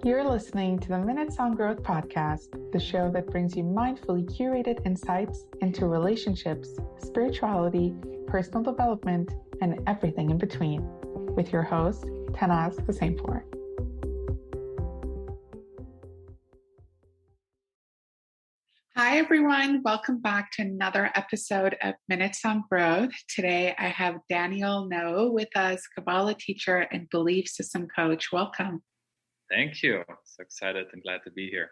You're listening to the Minutes on Growth podcast, the show that brings you mindfully curated insights into relationships, spirituality, personal development, and everything in between, with your host, Tannaz Hosseinpour. Hi, everyone. Welcome back to another episode of Minutes on Growth. Today, I have Daniel Naor with us, Kabbalah teacher and belief system coach. Welcome. Thank you. So excited and glad to be here.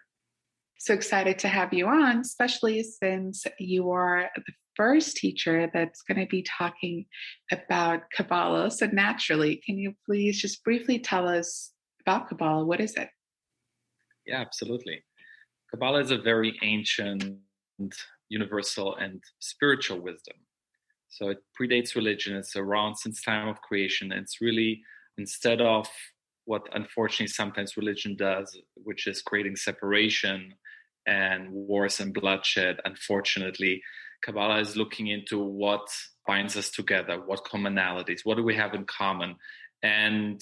So excited to have you on, especially since you are the first teacher that's going to be talking about Kabbalah. So naturally, can you please just briefly tell us about Kabbalah? What is it? Yeah, absolutely. Kabbalah is a very ancient, universal, and spiritual wisdom. So it predates religion. It's around since time of creation. It's really, instead of what unfortunately sometimes religion does, which is creating separation and wars and bloodshed, unfortunately, Kabbalah is looking into what binds us together, what commonalities, what do we have in common, and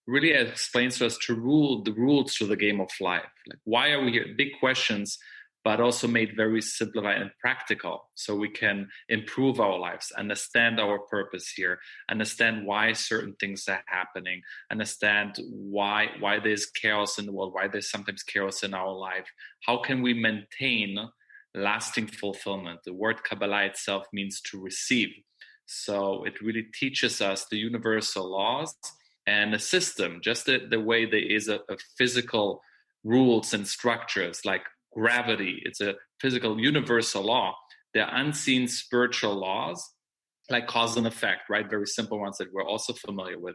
really explains to us the rules to the game of life. Like, why are we here? Big questions, but also made very simplified and practical, so we can improve our lives, understand our purpose here, understand why certain things are happening, understand why there's chaos in the world, why there's sometimes chaos in our life. How can we maintain lasting fulfillment? The word Kabbalah itself means to receive. So it really teaches us the universal laws and a system, just the way there is a physical rules and structures like gravity. It's a physical universal law. There are unseen spiritual laws like cause and effect, right? Very simple ones that we're also familiar with.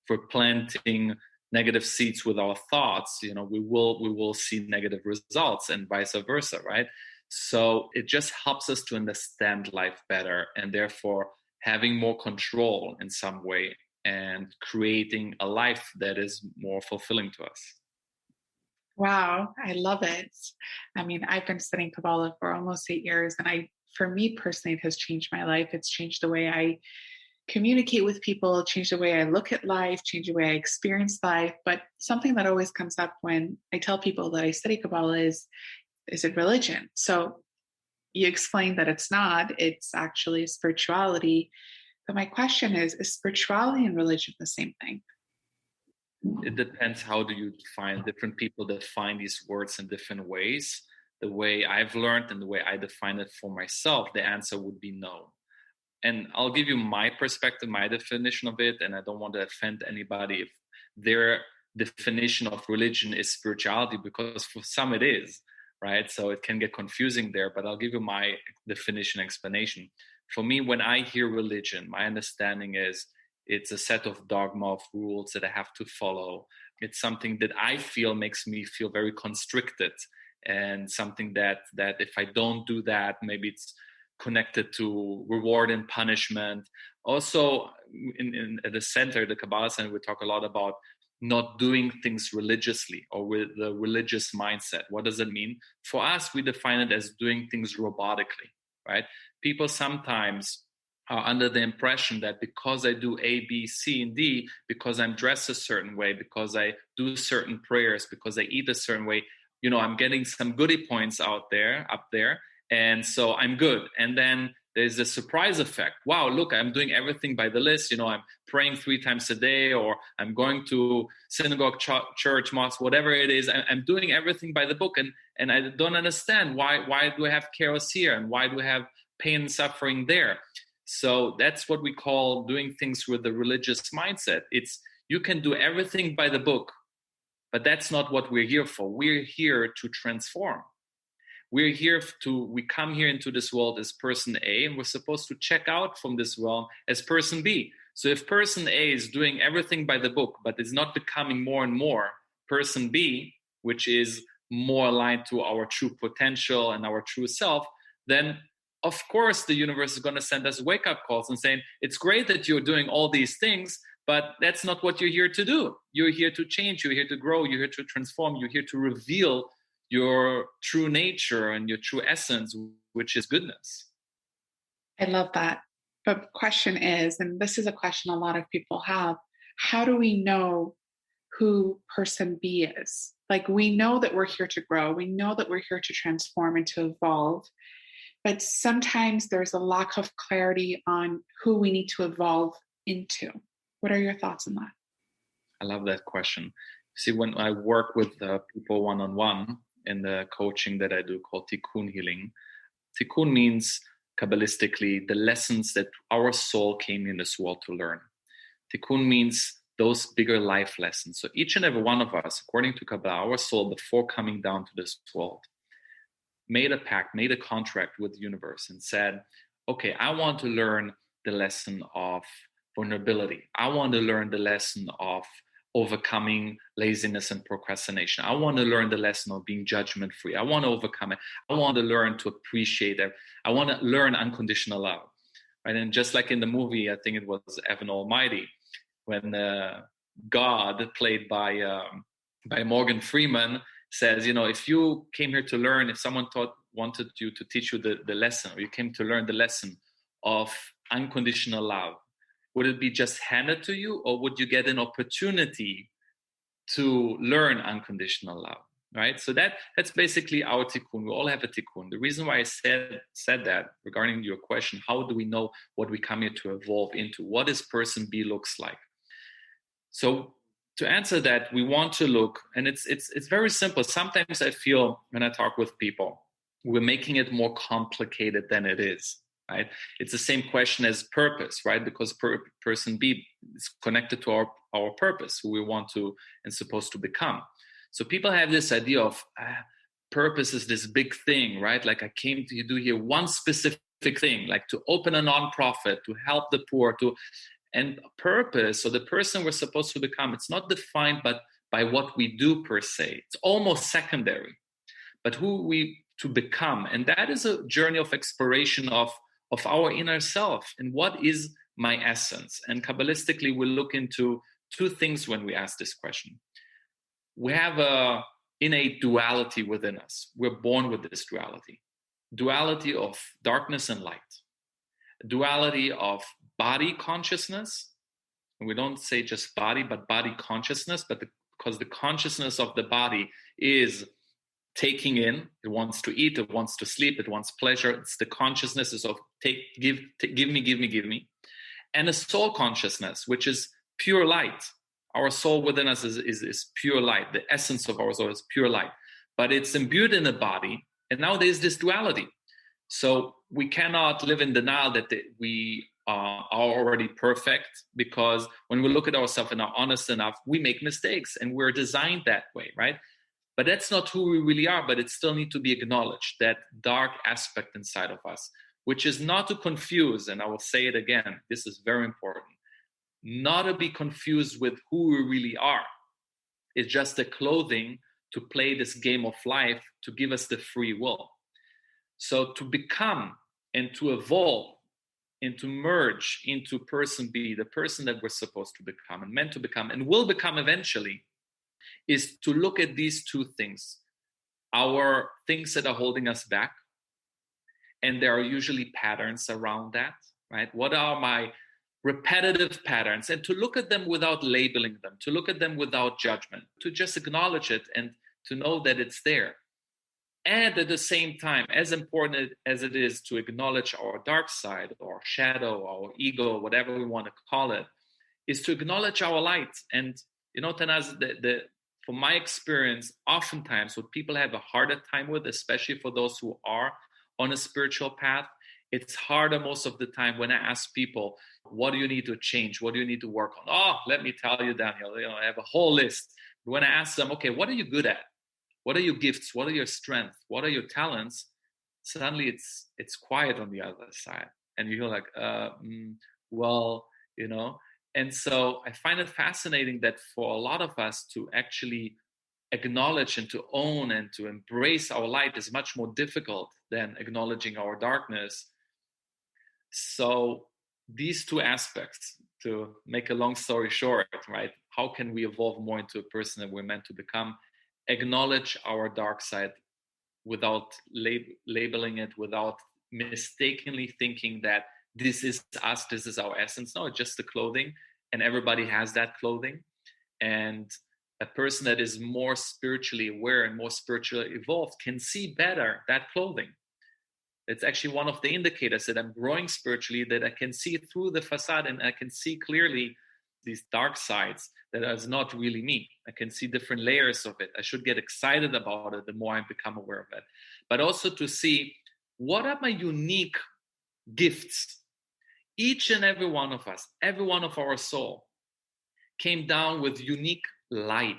For planting negative seeds with our thoughts, we will see negative results, and vice versa, right? So it just helps us to understand life better, and therefore having more control in some way and creating a life that is more fulfilling to us. Wow, I love it. I mean, I've been studying Kabbalah for almost 8 years, and for me personally, it has changed my life. It's changed the way I communicate with people, changed the way I look at life, changed the way I experience life. But something that always comes up when I tell people that I study Kabbalah is it religion? So you explained that it's not, it's actually spirituality. But my question is spirituality and religion the same thing? It depends, how do you define? Different people define these words in different ways. The way I've learned and the way I define it for myself, the answer would be no. And I'll give you my perspective, my definition of it, and I don't want to offend anybody if their definition of religion is spirituality, because for some it is, right? So it can get confusing there, but I'll give you my definition, explanation. For me, when I hear religion, my understanding is it's a set of dogma of rules that I have to follow. It's something that I feel makes me feel very constricted, and something that if I don't do that, maybe it's connected to reward and punishment. Also, in at the center, the Kabbalah Center, we talk a lot about not doing things religiously or with the religious mindset. What does it mean? For us, we define it as doing things robotically, right? People sometimes are under the impression that because I do A, B, C, and D, because I'm dressed a certain way, because I do certain prayers, because I eat a certain way, I'm getting some goodie points up there, and so I'm good. And then there's a surprise effect. Wow, look, I'm doing everything by the list. I'm praying 3 times a day, or I'm going to synagogue, church, mosque, whatever it is. I'm doing everything by the book, and I don't understand why do I have chaos here, and why do I have pain and suffering there? So that's what we call doing things with the religious mindset. It's, you can do everything by the book, but that's not what we're here for. We're here to transform. We come here into this world as person A, and we're supposed to check out from this world as person B. So if person A is doing everything by the book, but is not becoming more and more person B, which is more aligned to our true potential and our true self, then of course the universe is going to send us wake-up calls and saying, it's great that you're doing all these things, but that's not what you're here to do. You're here to change, you're here to grow, you're here to transform, you're here to reveal your true nature and your true essence, which is goodness. I love that. But the question is, and this is a question a lot of people have, how do we know who person B is. Like, we know that we're here to grow. We know that we're here to transform and to evolve. But sometimes there's a lack of clarity on who we need to evolve into. What are your thoughts on that? I love that question. See, when I work with people one-on-one in the coaching that I do called Tikkun healing, Tikkun means Kabbalistically the lessons that our soul came in this world to learn. Tikkun means those bigger life lessons. So each and every one of us, according to Kabbalah, our soul, before coming down to this world, made a pact, made a contract with the universe and said, okay, I want to learn the lesson of vulnerability. I want to learn the lesson of overcoming laziness and procrastination. I want to learn the lesson of being judgment free. I want to overcome it. I want to learn to appreciate it. I want to learn unconditional love. Right? And just like in the movie, I think it was Evan Almighty, when God, played by Morgan Freeman, says, if you came here to learn, if someone wanted you to teach you the lesson, or you came to learn the lesson of unconditional love, would it be just handed to you, or would you get an opportunity to learn unconditional love? Right? So that's basically our tikkun. We all have a tikkun. The reason why I said that regarding your question, how do we know what we come here to evolve into? What is person B looks like? So to answer that, we want to look, and it's very simple. Sometimes I feel when I talk with people, we're making it more complicated than it is. Right? It's the same question as purpose, right? Because person B is connected to our purpose, who we want to and supposed to become. So people have this idea of purpose is this big thing, right? Like, I came to do here one specific thing, like to open a nonprofit, to help the poor, and purpose, or the person we're supposed to become, it's not defined but by what we do per se. It's almost secondary, but who we to become. And that is a journey of exploration of our inner self and what is my essence. And Kabbalistically, we look into two things when we ask this question. We have a innate duality within us. We're born with this duality of darkness and light, duality of body consciousness. And we don't say just body, but body consciousness, because the consciousness of the body is taking in, it wants to eat, it wants to sleep, it wants pleasure. It's the consciousness of give me. And a soul consciousness, which is pure light. Our soul within us is pure light. The essence of our soul is pure light. But it's imbued in the body, and now there's this duality. So we cannot live in denial that we are already perfect, because when we look at ourselves and are honest enough, we make mistakes, and we're designed that way, right? But that's not who we really are, but it still needs to be acknowledged, that dark aspect inside of us, which is not to confuse, and I will say it again, this is very important, not to be confused with who we really are. It's just the clothing to play this game of life to give us the free will. So to become and to evolve and to merge into person B, the person that we're supposed to become and meant to become and will become eventually, is to look at these two things, our things that are holding us back. And there are usually patterns around that, right? What are my repetitive patterns? And to look at them without labeling them, to look at them without judgment, to just acknowledge it and to know that it's there. And at the same time, as important as it is to acknowledge our dark side or shadow, our ego, whatever we want to call it, is to acknowledge our light. And Tannaz, from my experience, oftentimes what people have a harder time with, especially for those who are on a spiritual path, it's harder most of the time when I ask people, what do you need to change? What do you need to work on? Oh, let me tell you, Daniel, I have a whole list. When I ask them, okay, what are you good at? What are your gifts? What are your strengths? What are your talents? Suddenly it's quiet on the other side. And you're like, And so I find it fascinating that for a lot of us to actually acknowledge and to own and to embrace our light is much more difficult than acknowledging our darkness. So these two aspects, to make a long story short, right? How can we evolve more into a person that we're meant to become? Acknowledge our dark side without labeling it, without mistakenly thinking that this is us, this is our essence. No, it's just the clothing, and everybody has that clothing. And A person that is more spiritually aware and more spiritually evolved can see better that clothing. It's actually one of the indicators that I'm growing spiritually, that I can see through the facade and I can see clearly these dark sides that is not really me. I can see different layers of it. I should get excited about it the more I become aware of it. But also to see, what are my unique gifts? Each and every one of us, every one of our soul came down with unique light,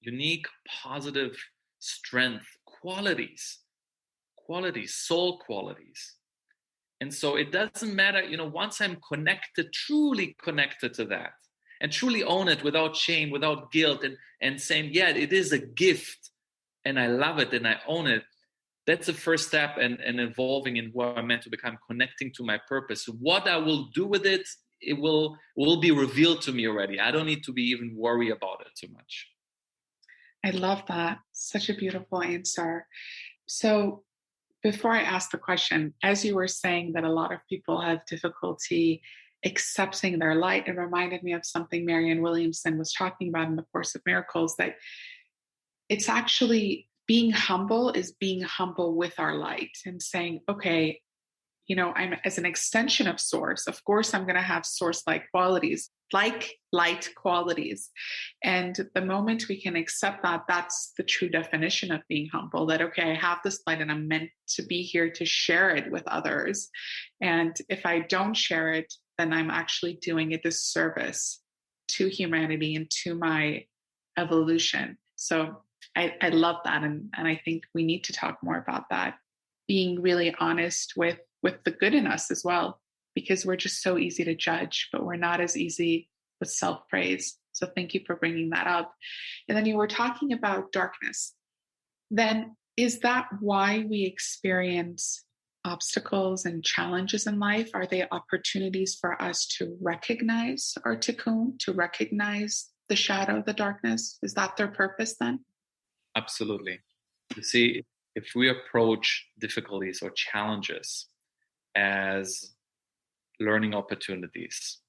unique positive strength, qualities, soul qualities. And so it doesn't matter, once I'm connected, truly connected to that, and truly own it without shame, without guilt, and saying, yeah, it is a gift, and I love it, and I own it. That's the first step in evolving in who I'm meant to become, connecting to my purpose. What I will do with it, it will be revealed to me already. I don't need to be even worry about it too much. I love that. Such a beautiful answer. So before I ask the question, as you were saying that a lot of people have difficulty accepting their light, it reminded me of something Marianne Williamson was talking about in the Course of Miracles, that it's actually being humble is being humble with our light and saying, okay, I'm as an extension of source. Of course, I'm going to have source-like qualities, like light qualities. And the moment we can accept that, that's the true definition of being humble, that, okay, I have this light and I'm meant to be here to share it with others. And if I don't share it, then I'm actually doing a disservice to humanity and to my evolution. So I love that. And I think we need to talk more about that, being really honest with the good in us as well, because we're just so easy to judge, but we're not as easy with self-praise. So thank you for bringing that up. And then you were talking about darkness. Then is that why we experience obstacles and challenges in life? Are they opportunities for us to recognize our tikkun, to recognize the shadow, the darkness? Is that their purpose then? Absolutely. You see, if we approach difficulties or challenges as learning opportunities,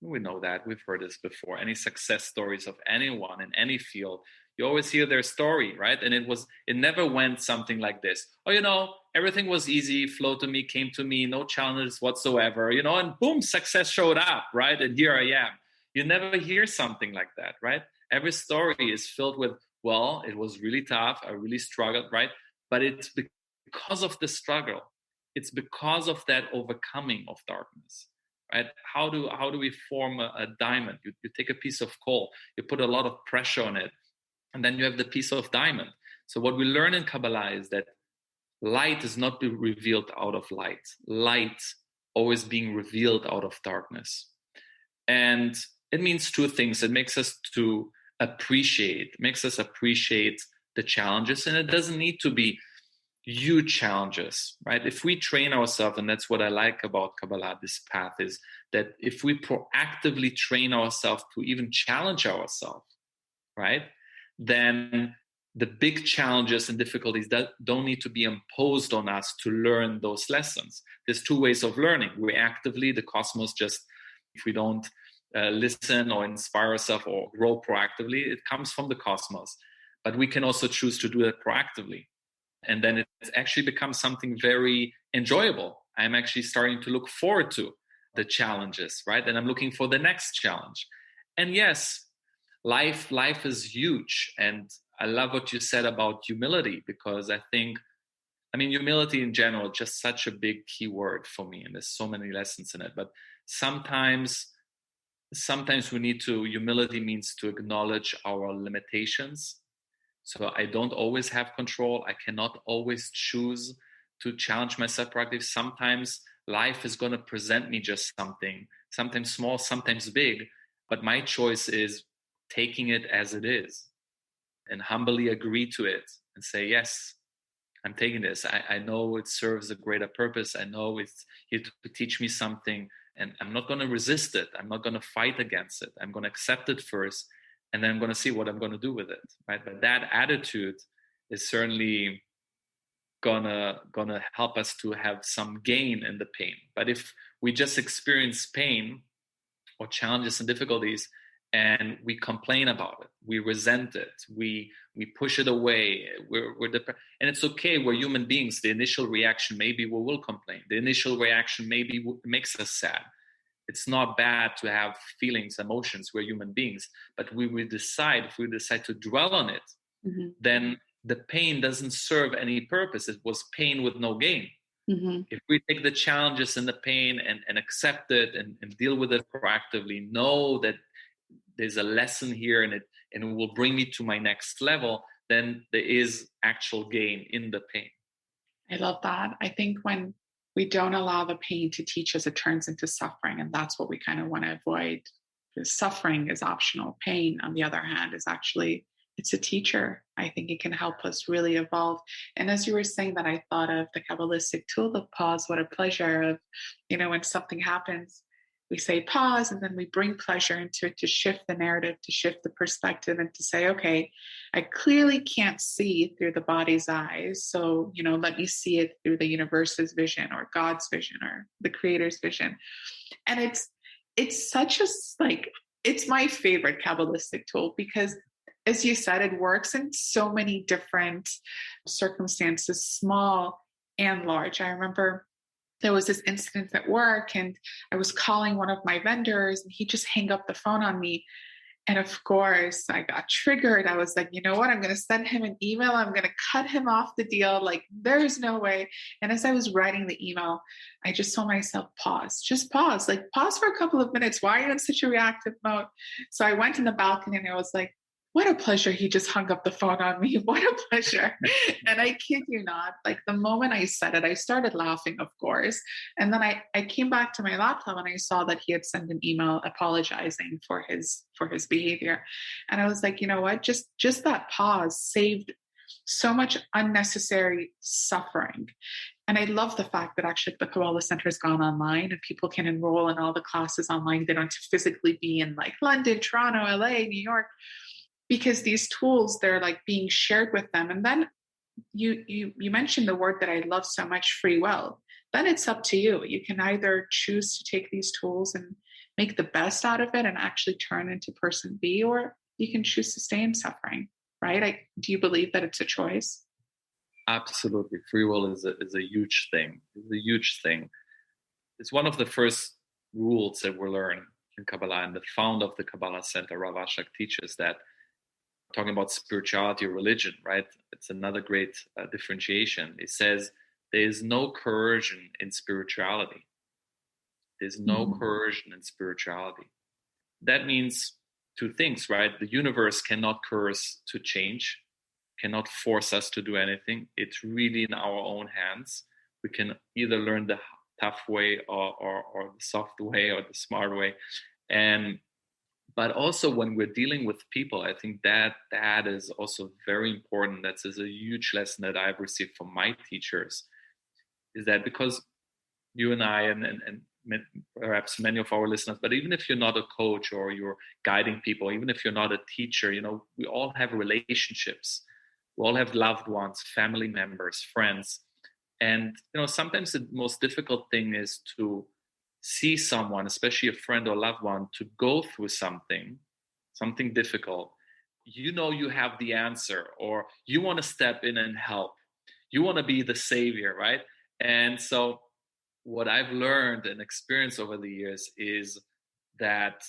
we know that, we've heard this before. Any success stories of anyone in any field, you always hear their story, right? And it never went something like this. Oh, everything was easy, flowed to me, came to me, no challenges whatsoever, and boom, success showed up, right? And here I am. You never hear something like that, right? Every story is filled with, well, it was really tough, I really struggled, right? But it's because of the struggle. It's because of that overcoming of darkness, right? How do we form a diamond? You take a piece of coal, you put a lot of pressure on it, and then you have the piece of diamond. So what we learn in Kabbalah is that light is not revealed out of light. Light always being revealed out of darkness. And it means two things. It makes us appreciate the challenges, and it doesn't need to be huge challenges, right? If we train ourselves, and that's what I like about Kabbalah, this path, is that if we proactively train ourselves to even challenge ourselves, right, then the big challenges and difficulties that don't need to be imposed on us to learn those lessons. There's two ways of learning. Reactively, the cosmos just, if we don't listen or inspire ourselves or grow proactively, it comes from the cosmos. But we can also choose to do it proactively. And then it actually becomes something very enjoyable. I'm actually starting to look forward to the challenges, right? And I'm looking for the next challenge. And yes, life is huge. And I love what you said about humility, because I think, humility in general, just such a big key word for me. And there's so many lessons in it. But sometimes we need to, humility means to acknowledge our limitations. So I don't always have control. I cannot always choose to challenge myself proactively. Sometimes life is going to present me just something, sometimes small, sometimes big. But my choice is taking it as it is and humbly agree to it and say, yes, I'm taking this. I know it serves a greater purpose. I know it's here to teach me something, and I'm not going to resist it. I'm not going to fight against it. I'm going to accept it first, and then I'm going to see what I'm going to do with it, right? But that attitude is certainly gonna help us to have some gain in the pain. But if we just experience pain or challenges and difficulties and we complain about it, we resent it, we push it away, and it's okay. We're human beings. The initial reaction, maybe we will complain. The initial reaction maybe makes us sad. It's not bad to have feelings, emotions. We're human beings. But if we decide to dwell on it, Mm-hmm. then the pain doesn't serve any purpose. It was pain with no gain. Mm-hmm. If we take the challenges and the pain and accept it and deal with it proactively, know that there's a lesson here and it will bring me to my next level, then there is actual gain in the pain. I love that. I think when we don't allow the pain to teach us, it turns into suffering. And that's what we kind of want to avoid. Because suffering is optional. Pain, on the other hand, is actually, it's a teacher. I think it can help us really evolve. And as you were saying that, I thought of the Kabbalistic tool of pause. What a pleasure of, when something happens, we say pause, and then we bring pleasure into it to shift the narrative, to shift the perspective, and to say, okay, I clearly can't see through the body's eyes. So, let me see it through the universe's vision or God's vision or the creator's vision. And it's such a, it's my favorite Kabbalistic tool because, as you said, it works in so many different circumstances, small and large. I remember there was this incident at work and I was calling one of my vendors and he just hung up the phone on me. And of course I got triggered. I was like, you know what? I'm going to send him an email. I'm going to cut him off the deal. Like, there's no way. And as I was writing the email, I just told myself, just pause, pause for a couple of minutes. Why are you in such a reactive mode? So I went in the balcony and I was like, what a pleasure. He just hung up the phone on me. What a pleasure. And I kid you not, the moment I said it, I started laughing, of course. And then I came back to my laptop and I saw that he had sent an email apologizing for his behavior. And I was like, you know what? Just that pause saved so much unnecessary suffering. And I love the fact that actually the Kabbalah Center has gone online and people can enroll in all the classes online. They don't have to physically be in London, Toronto, LA, New York, because these tools, they're being shared with them. And then you mentioned the word that I love so much, free will. Then it's up to you. You can either choose to take these tools and make the best out of it and actually turn into person B, or you can choose to stay in suffering, right? Do you believe that it's a choice? Absolutely. Free will is a huge thing. It's a huge thing. It's one of the first rules that we learn in Kabbalah, and the founder of the Kabbalah Center, Rav Ashak, teaches that. Talking about spirituality or religion, right? It's another great differentiation. It says there is no coercion in spirituality. There's no coercion in spirituality. That means two things, right? The universe cannot coerce to change, cannot force us to do anything. It's really in our own hands. We can either learn the tough way or the soft way or the smart way. But also when we're dealing with people, I think that is also very important. That is a huge lesson that I've received from my teachers, is that because you and I and perhaps many of our listeners, but even if you're not a coach or you're guiding people, even if you're not a teacher, we all have relationships. We all have loved ones, family members, friends. And, sometimes the most difficult thing is to see someone, especially a friend or loved one, to go through something difficult. You have the answer, or you want to step in and help. You want to be the savior, right? And so what I've learned and experienced over the years is that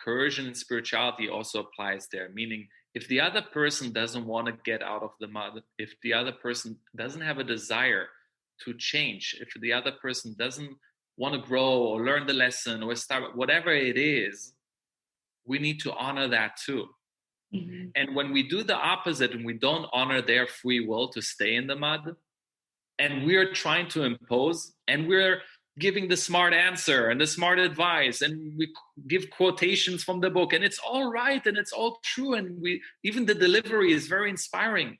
coercion in spirituality also applies there, meaning if the other person doesn't want to get out of the mud, if the other person doesn't have a desire to change, if the other person doesn't want to grow or learn the lesson or start, whatever it is, we need to honor that too. Mm-hmm. And when we do the opposite and we don't honor their free will to stay in the mud, and we're trying to impose, and we're giving the smart answer and the smart advice, and we give quotations from the book, and it's all right and it's all true, and even the delivery is very inspiring.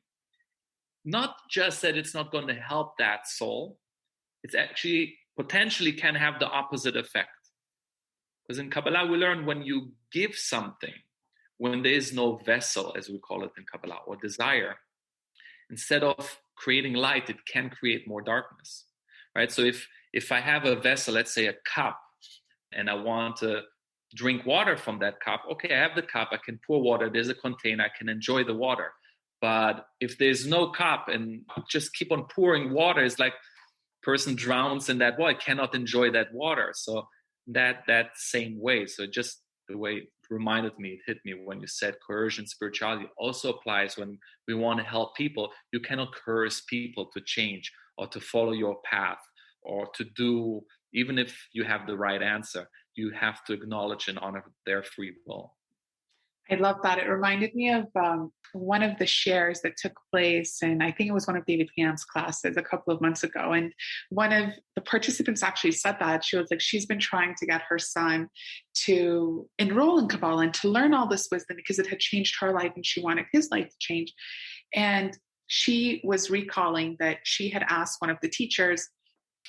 Not just that it's not going to help that soul, it's actually potentially can have the opposite effect. Because in Kabbalah, we learn when you give something, when there is no vessel, as we call it in Kabbalah, or desire, instead of creating light, it can create more darkness, right? So if I have a vessel, let's say a cup, and I want to drink water from that cup, okay, I have the cup, I can pour water, there's a container, I can enjoy the water. But if there's no cup and just keep on pouring water, it's like person drowns in that water, cannot enjoy that water. So that same way. So just the way it reminded me, it hit me when you said coercion spirituality also applies when we want to help people. You cannot coerce people to change or to follow your path or to do, even if you have the right answer, you have to acknowledge and honor their free will. I love that. It reminded me of one of the shares that took place, and I think it was one of David Piam's classes a couple of months ago. And one of the participants actually said that she was like, she's been trying to get her son to enroll in Kabbalah and to learn all this wisdom because it had changed her life and she wanted his life to change. And she was recalling that she had asked one of the teachers,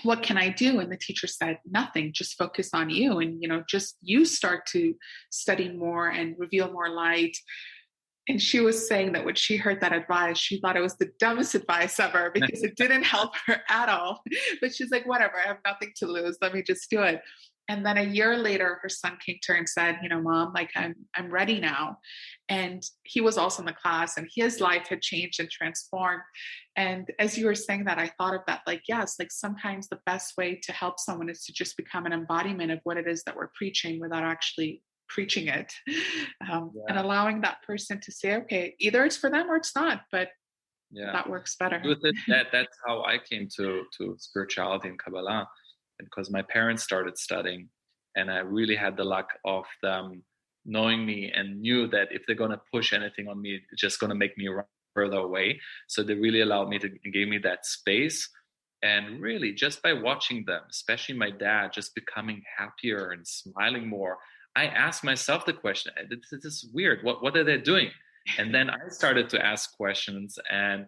what can I do? And the teacher said, nothing, just focus on you. And, just you start to study more and reveal more light. And she was saying that when she heard that advice, she thought it was the dumbest advice ever because it didn't help her at all. But she's like, whatever, I have nothing to lose. Let me just do it. And then a year later, her son came to her and said, Mom, like I'm ready now. And he was also in the class and his life had changed and transformed. And as you were saying that, I thought of that, like, yes, like sometimes the best way to help someone is to just become an embodiment of what it is that we're preaching without actually preaching it. And allowing that person to say, okay, either it's for them or it's not, but that works better. That's how I came to spirituality and Kabbalah, because my parents started studying and I really had the luck of them knowing me and knew that if they're going to push anything on me, it's just going to make me run further away. So they really allowed me to give me that space. And really just by watching them, especially my dad, just becoming happier and smiling more, I asked myself the question, this is weird. What are they doing? And then I started to ask questions and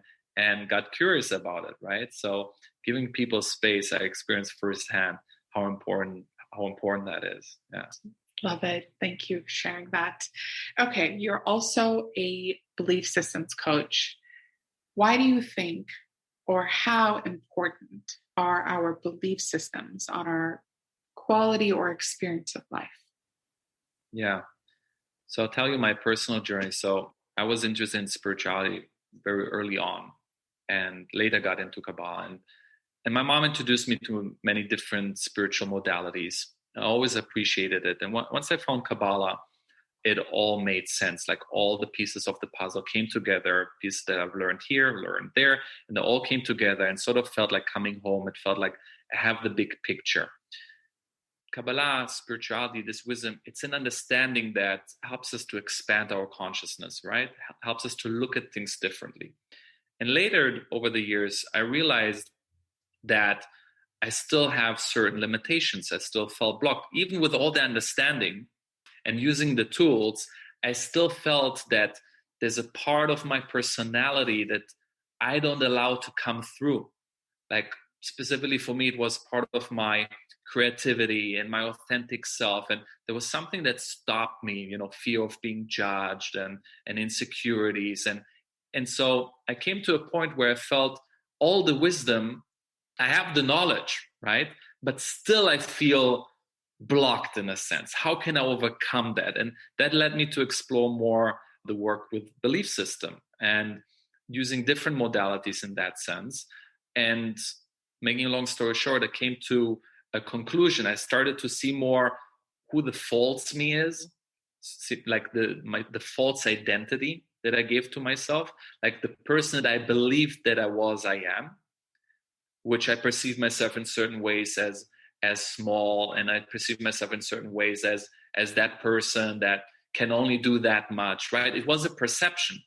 got curious about it, right? So giving people space, I experienced firsthand how important that is. Yeah. Love it. Thank you for sharing that. Okay, you're also a belief systems coach. Why do you think, or how important are our belief systems on our quality or experience of life? Yeah. So I'll tell you my personal journey. So I was interested in spirituality very early on and later got into Kabbalah. And my mom introduced me to many different spiritual modalities. I always appreciated it. And once I found Kabbalah, it all made sense. Like all the pieces of the puzzle came together, pieces that I've learned here, learned there, and they all came together and sort of felt like coming home. It felt like I have the big picture. Kabbalah, spirituality, this wisdom, it's an understanding that helps us to expand our consciousness, right? Helps us to look at things differently. And later, over the years, I realized that I still have certain limitations. I still felt blocked. Even with all the understanding and using the tools, I still felt that there's a part of my personality that I don't allow to come through. Like specifically for me, it was part of my creativity and my authentic self. And there was something that stopped me, fear of being judged and insecurities. And so I came to a point where I felt all the wisdom, I have the knowledge, right? But still I feel blocked in a sense. How can I overcome that? And that led me to explore more the work with belief system and using different modalities in that sense. And making a long story short, I came to a conclusion. I started to see more who the false me is, like the false identity that I gave to myself, like the person that I believed that I am, which I perceive myself in certain ways as small, and I perceive myself in certain ways as that person that can only do that much, right? It was a perception.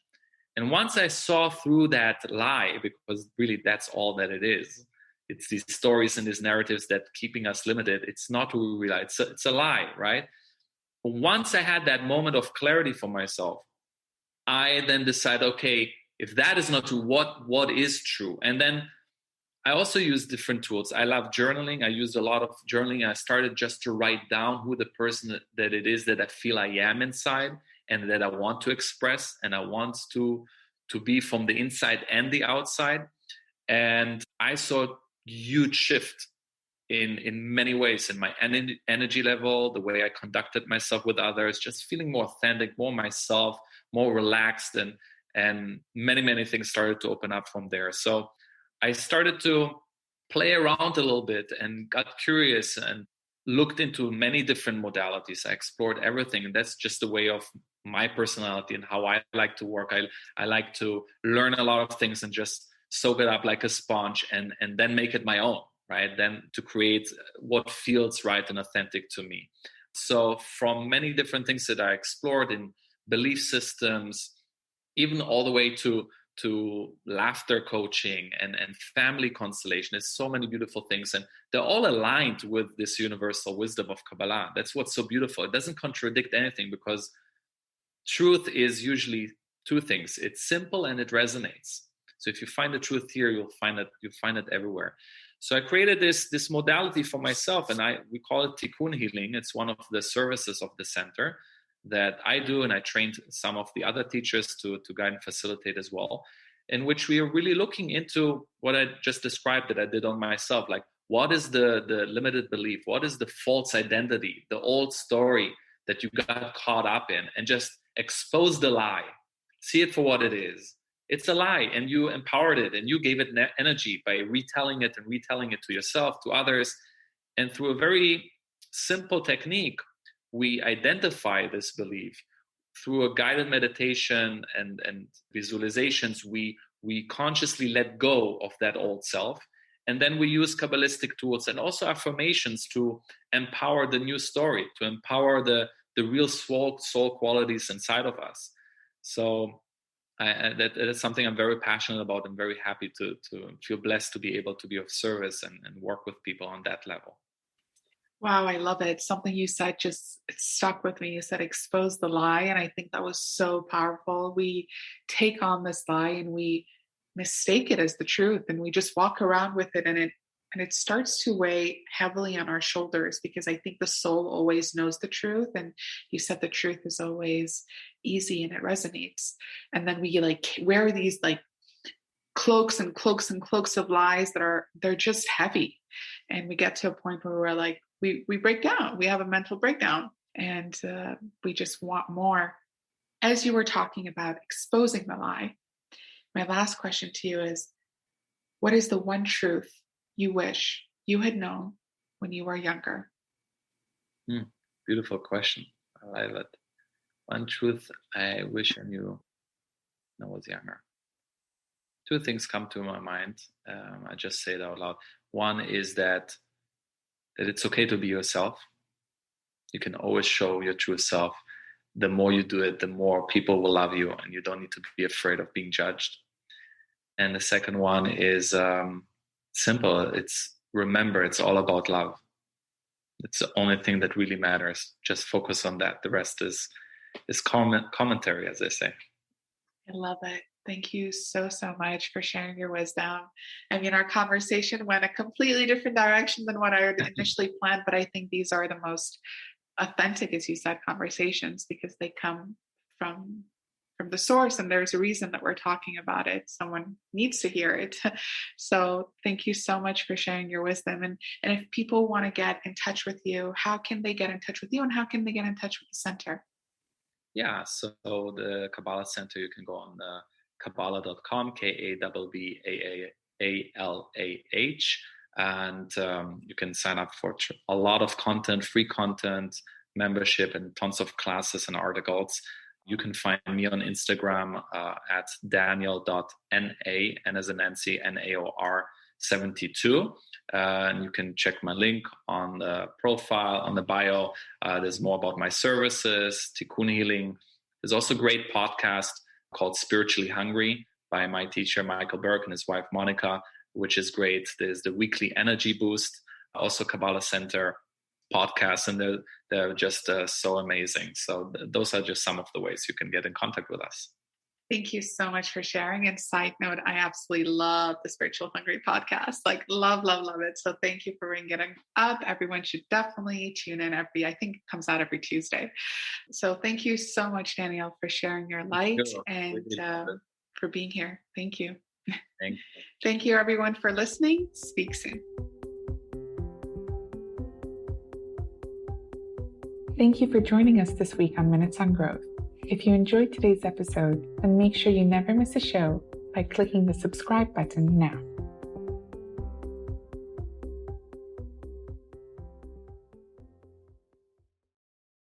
And once I saw through that lie, because really that's all that it is, it's these stories and these narratives that keeping us limited. It's not who we are. It's a lie, right? Once I had that moment of clarity for myself, I then decided, okay, if that is not true, what is true? And then I also use different tools. I love journaling. I used a lot of journaling. I started just to write down who the person that it is that I feel I am inside and that I want to express and I want to be from the inside and the outside. And I saw a huge shift in many ways, in my energy level, the way I conducted myself with others, just feeling more authentic, more myself, more relaxed, and many things started to open up from there. So I started to play around a little bit and got curious and looked into many different modalities. I explored everything, and that's just the way of my personality and how I like to work. I like to learn a lot of things and just soak it up like a sponge and then make it my own, right? Then to create what feels right and authentic to me. So from many different things that I explored in belief systems, even all the way to laughter coaching and family constellation. There's so many beautiful things, and they're all aligned with this universal wisdom of Kabbalah. That's what's so beautiful. It doesn't contradict anything, because truth is usually two things. It's simple and it resonates. So if you find the truth here, you'll find it everywhere. So I created this modality for myself, and we call it Tikkun Healing. It's one of the services of the center that I do, and I trained some of the other teachers to guide and facilitate as well, in which we are really looking into what I just described that I did on myself. Like, what is the limited belief? What is the false identity, the old story that you got caught up in, and just expose the lie, see it for what it is. It's a lie, and you empowered it, and you gave it energy by retelling it to yourself, to others. And through a very simple technique, we identify this belief. Through a guided meditation and visualizations, we consciously let go of that old self. And then we use Kabbalistic tools and also affirmations to empower the new story, to empower the real soul qualities inside of us. So that is something I'm very passionate about, and very happy to feel blessed to be able to be of service and work with people on that level. Wow, I love it. Something you said just stuck with me. You said expose the lie. And I think that was so powerful. We take on this lie and we mistake it as the truth, and we just walk around with it, and it starts to weigh heavily on our shoulders, because I think the soul always knows the truth. And you said the truth is always easy and it resonates. And then we like wear these like cloaks and cloaks and cloaks of lies they're just heavy. And we get to a point where we're like, we break down, we have a mental breakdown, and we just want more. As you were talking about exposing the lie, my last question to you is, what is the one truth you wish you had known when you were younger? Beautiful question. I love it. One truth I wish I knew when I was younger. Two things come to my mind. I just say it out loud. One is that it's okay to be yourself. You can always show your true self. The more you do it, the more people will love you, and you don't need to be afraid of being judged. And the second one is simple. Remember, it's all about love. It's the only thing that really matters. Just focus on that. The rest is commentary, as they say. I love it. Thank you so much for sharing your wisdom. I mean, our conversation went a completely different direction than what I had initially planned, but I think these are the most authentic, as you said, conversations, because they come from the source, and there's a reason that we're talking about it. Someone needs to hear it. So thank you so much for sharing your wisdom. And if people want to get in touch with you, how can they get in touch with you, and how can they get in touch with the center? Yeah, so the Kabbalah Center, you can go on Kabbalah.com, KABBAALAH, and you can sign up for a lot of content, free content, membership, and tons of classes and articles. You can find me on Instagram at daniel.na, and as a Nancy, NAOR 72. And you can check my link on the profile, on the bio. There's more about my services, Tikkun Healing. There's also a great podcast called Spiritually Hungry by my teacher, Michael Berg, and his wife, Monica, which is great. There's the weekly energy boost, also Kabbalah Center podcasts, and they're just so amazing. So those are just some of the ways you can get in contact with us. Thank you so much for sharing. And side note, I absolutely love the Spiritual Hungry podcast. Like love it. So thank you for bringing it up. Everyone should definitely tune in I think it comes out every Tuesday. So thank you so much, Daniel, for sharing your light and for being here. Thank you. Thank you. Thank you, everyone, for listening. Speak soon. Thank you for joining us this week on Minutes on Growth. If you enjoyed today's episode, then make sure you never miss a show by clicking the subscribe button now.